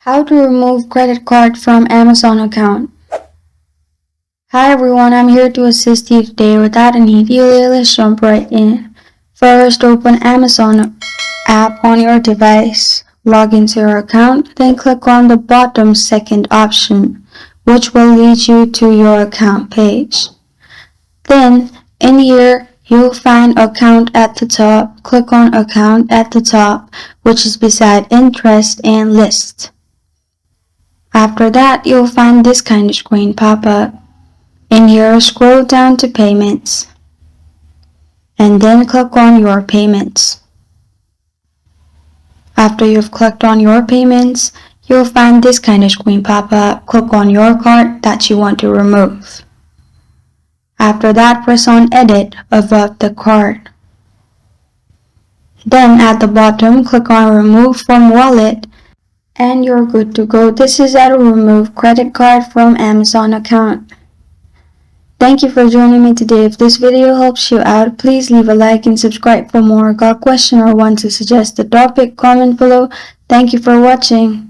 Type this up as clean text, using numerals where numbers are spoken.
How to remove credit card from Amazon account. Hi everyone, I'm here to assist you today. Without any delay, let's jump right in. First, open Amazon app on your device. Log into your account, then click on the bottom second option, which will lead you to your account page. Then, in here, you'll find account at the top. Click on account at the top, which is beside interest and list. After that, you'll find this kind of screen pop up. In here, scroll down to payments, and then click on your payments. After you've clicked on your payments, you'll find this kind of screen pop up. Click on your card that you want to remove. After that, press on edit above the card. Then at the bottom, click on remove from wallet, and you're good to go. This is how to remove credit card from Amazon account. Thank you for joining me today. If this video helps you out, please leave a like and subscribe for more. Got a question or want to suggest a topic? Comment below. Thank you for watching.